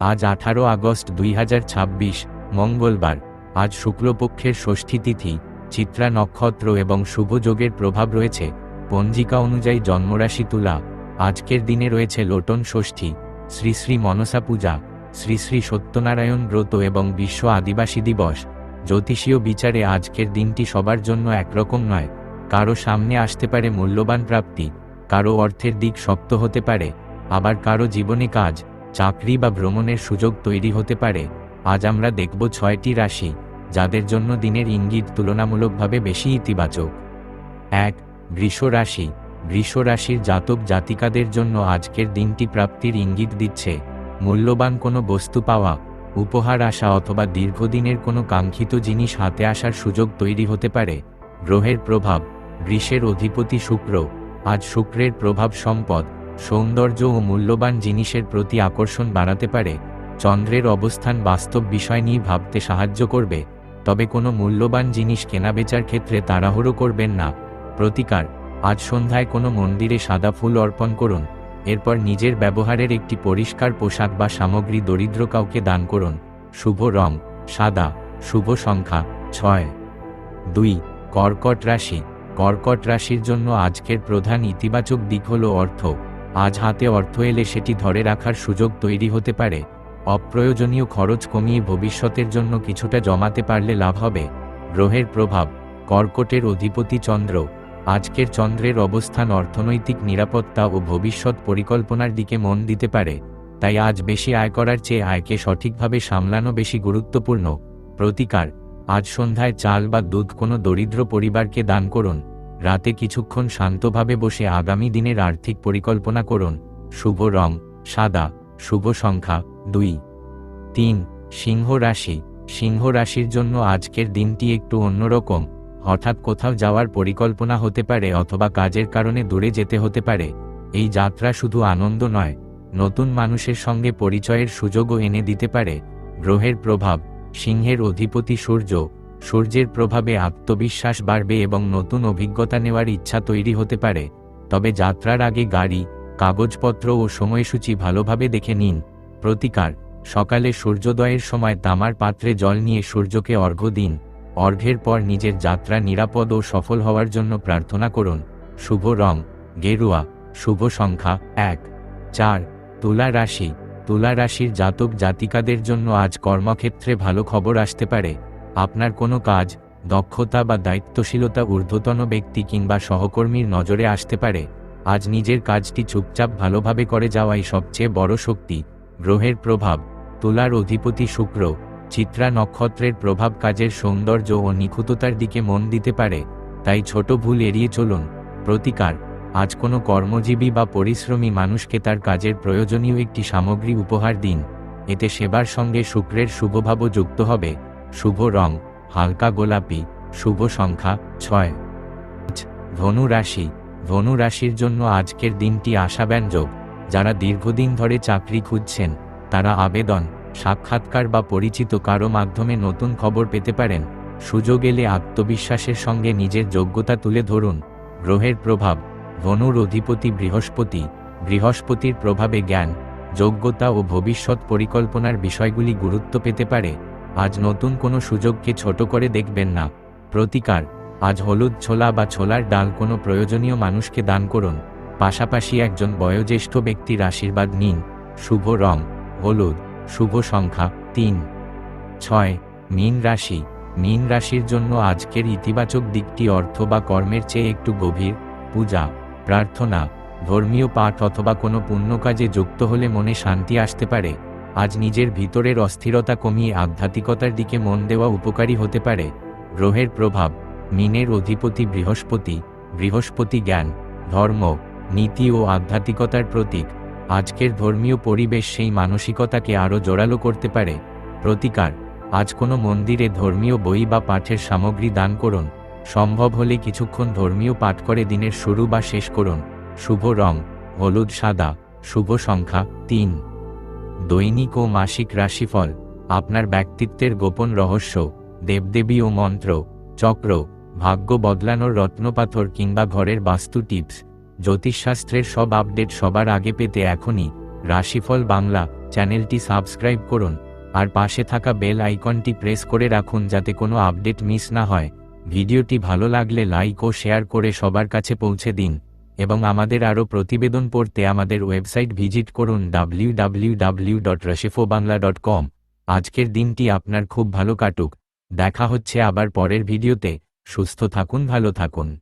আজ 18 আগস্ট 2026 মঙ্গলবার। আজ শুক্লপক্ষের ষষ্ঠী তিথি, চিত্রা নক্ষত্র এবং শুভ যোগের প্রভাব রয়েছে। পঞ্জিকা অনুযায়ী জন্মরাশি তুলা। আজকের দিনে রয়েছে লোটন ষষ্ঠী, শ্রী শ্রী মনসা পূজা, শ্রী শ্রী সত্যনারায়ণ ব্রত এবং বিশ্ব আদিবাসী দিবস। জ্যোতিষীয় বিচারে আজকের দিনটি সবার জন্য একরকম নয়। কারো সামনে আসতে পারে মূল্যবান প্রাপ্তি, কারো অর্থের দিক শক্ত হতে পারে, আবার কারো জীবনে কাজ, চাকরি বা ভ্রমণের সুযোগ তৈরি হতে পারে। আজ আমরা দেখব 6টি রাশি যাদের জন্য দিনের ইঙ্গিত তুলনামূলকভাবে বেশি ইতিবাচক। 1. বৃষ রাশি। বৃষ রাশির জাতক জাতিকাদের জন্য আজকের দিনটি প্রাপ্তির ইঙ্গিত দিচ্ছে। মূল্যবান কোনো বস্তু পাওয়া, উপহার আসা অথবা দীর্ঘদিনের কোনো কাঙ্ক্ষিত জিনিস হাতে আসার সুযোগ তৈরি হতে পারে। গ্রহের প্রভাব। বৃষের অধিপতি শুক্র। আজ শুক্রের প্রভাব সম্পদ, সৌন্দর্য ও মূল্যবান জিনিসের প্রতি আকর্ষণ বাড়াতে পারে। চন্দ্রের অবস্থান বাস্তব বিষয় নিয়ে ভাবতে সাহায্য করবে, তবে কোনো মূল্যবান জিনিস কেনাবেচার ক্ষেত্রে তাড়াহুড়ো করবেন না। প্রতিকার। আজ সন্ধ্যায় কোনো মন্দিরে সাদা ফুল অর্পণ করুন, এরপর নিজের ব্যবহারের একটি পরিষ্কার পোশাক বা সামগ্রী দরিদ্র কাউকে দান করুন। শুভ রং সাদা। শুভ সংখ্যা 6। 2. কর্কট রাশি। কর্কট রাশির জন্য আজকের প্রধান ইতিবাচক দিক হল অর্থ। আজ হাতে অর্থ এলে সেটি ধরে রাখার সুযোগ তৈরি হতে পারে। অপ্রয়োজনীয় খরচ কমিয়ে ভবিষ্যতের জন্য কিছুটা জমাতে পারলে লাভ হবে। গ্রহের প্রভাব। কর্কটের অধিপতি চন্দ্র। আজকের চন্দ্রের অবস্থান অর্থনৈতিক নিরাপত্তা ও ভবিষ্যৎ পরিকল্পনার দিকে মন দিতে পারে। তাই আজ বেশি আয় করার চেয়ে আয়কে সঠিকভাবে সামলানো বেশি গুরুত্বপূর্ণ। প্রতিকার। আজ সন্ধ্যায় চাল বা দুধ কোনো দরিদ্র পরিবারকে দান করুন। রাতে কিছুক্ষণ শান্তভাবে বসে আগামী দিনের আর্থিক পরিকল্পনা করুন। শুভ রং সাদা। শুভ সংখ্যা 2। 3. সিংহ রাশি। সিংহ রাশির জন্য আজকের দিনটি একটু অন্যরকম। হঠাৎ কোথাও যাওয়ার পরিকল্পনা হতে পারে অথবা কাজের কারণে দূরে যেতে হতে পারে। এই যাত্রা শুধু আনন্দ নয়, নতুন মানুষের সঙ্গে পরিচয়ের সুযোগও এনে দিতে পারে। গ্রহের প্রভাব। সিংহের অধিপতি সূর্য। সূর্যের প্রভাবে আত্মবিশ্বাস বাড়বে এবং নতুন অভিজ্ঞতা নেওয়ার ইচ্ছা তৈরি হতে পারে। তবে যাত্রার আগে গাড়ি, কাগজপত্র ও সময়সূচি ভালোভাবে দেখে নিন। প্রতিকার। সকালে সূর্যোদয়ের সময় তামার পাত্রে জল নিয়ে সূর্যকে অর্ঘ্য দিন। অর্ঘ্যের পর নিজের যাত্রা নিরাপদ ও সফল হওয়ার জন্য প্রার্থনা করুন। শুভ রং গেরুয়া। শুভ সংখ্যা 1। 4. তুলা রাশি। তুলা রাশির জাতক জাতিকাদের জন্য আজ কর্মক্ষেত্রে ভালো খবর আসতে পারে। আপনার কোনো কাজ, দক্ষতা বা দায়িত্বশীলতা ঊর্ধ্বতন ব্যক্তি কিংবা সহকর্মীর নজরে আসতে পারে। আজ নিজের কাজটি চুপচাপ ভালোভাবে করে যাওয়াই সবচেয়ে বড় শক্তি। গ্রহের প্রভাব। তুলার অধিপতি শুক্র। চিত্রা নক্ষত্রের প্রভাব কাজের সৌন্দর্য ও নিখুঁততার দিকে মন দিতে পারে, তাই ছোট ভুল এড়িয়ে চলুন। প্রতিকার। আজ কোনো কর্মজীবী বা পরিশ্রমী মানুষকে তার কাজের প্রয়োজনীয় একটি সামগ্রী উপহার দিন। এতে সেবার সঙ্গে শুক্রের শুভভাবও যুক্ত হবে। শুভ রং হালকা গোলাপি। শুভ সংখ্যা 6। ধনু রাশি। ধনু রাশির জন্য আজকের দিনটি আশাব্যঞ্জক। যারা দীর্ঘদিন ধরে চাকরি খুঁজছেন, তারা আবেদন, সাক্ষাৎকার বা পরিচিত কারো মাধ্যমে নতুন খবর পেতে পারেন। সুযোগ এলে আত্মবিশ্বাসের সঙ্গে নিজের যোগ্যতা তুলে ধরুন। গ্রহের প্রভাব। ধনুর অধিপতি বৃহস্পতি। বৃহস্পতির প্রভাবে জ্ঞান, যোগ্যতা ও ভবিষ্যৎ পরিকল্পনার বিষয়গুলি গুরুত্ব পেতে পারে। আজ নতুন কোনো সুযোগকে ছোট করে দেখবেন না। প্রতিকার। আজ হলুদ ছোলা বা ছোলার ডাল কোনো প্রয়োজনীয় মানুষকে দান করুন। পাশাপাশি একজন বয়োজ্যেষ্ঠ ব্যক্তির আশীর্বাদ নিন। শুভ রং হলুদ। শুভ সংখ্যা 3। 6. মীন রাশি। মীন রাশির জন্য আজকের ইতিবাচক দিকটি অর্থ বা কর্মের চেয়ে একটু গভীর। পূজা, প্রার্থনা, ধর্মীয় পাঠ অথবা কোনো পুণ্য কাজে যুক্ত হলে মনে শান্তি আসতে পারে। আজ নিজের ভিতরের অস্থিরতা কমিয়ে আধ্যাত্মিকতার দিকে মন দেওয়া উপকারী হতে পারে। গ্রহের প্রভাব। মীনের অধিপতি বৃহস্পতি। বৃহস্পতি জ্ঞান, ধর্ম, নীতি ও আধ্যাত্মিকতার প্রতীক। আজকের ধর্মীয় পরিবেশ সেই মানসিকতাকে আরও জোরালো করতে পারে। প্রতিকার। আজ কোনো মন্দিরে ধর্মীয় বই বা পাঠের সামগ্রী দান করুন। সম্ভব হলে কিছুক্ষণ ধর্মীয় পাঠ করে দিনের শুরু বা শেষ করুন। শুভ রং হলুদ সাদা। শুভ সংখ্যা 3। দৈনিক ও মাসিক রাশিফল। আপনার ব্যক্তিত্বের গোপন রহস্য, দেবদেবী ও মন্ত্র, চক্র, ভাগ্য বদলানোর রত্নপাথর কিংবা ঘরের বাস্তু টিপস, জ্যোতিষশাস্ত্রের সব আপডেট সবার আগে পেতে এখনই রাশিফল বাংলা চ্যানেলটি সাবস্ক্রাইব করুন আর পাশে থাকা বেল আইকনটি প্রেস করে রাখুন যাতে কোনো আপডেট মিস না হয়। ভিডিওটি ভালো লাগলে লাইক ও শেয়ার করে সবার কাছে পৌঁছে দিন এবং আমাদের আরও প্রতিবেদন পড়তে আমাদের ওয়েবসাইট ভিজিট করুন www.rashifobangla.com। আজকের দিনটি আপনার খুব ভালো কাটুক। দেখা হচ্ছে আবার পরের ভিডিওতে। সুস্থ থাকুন, ভালো থাকুন।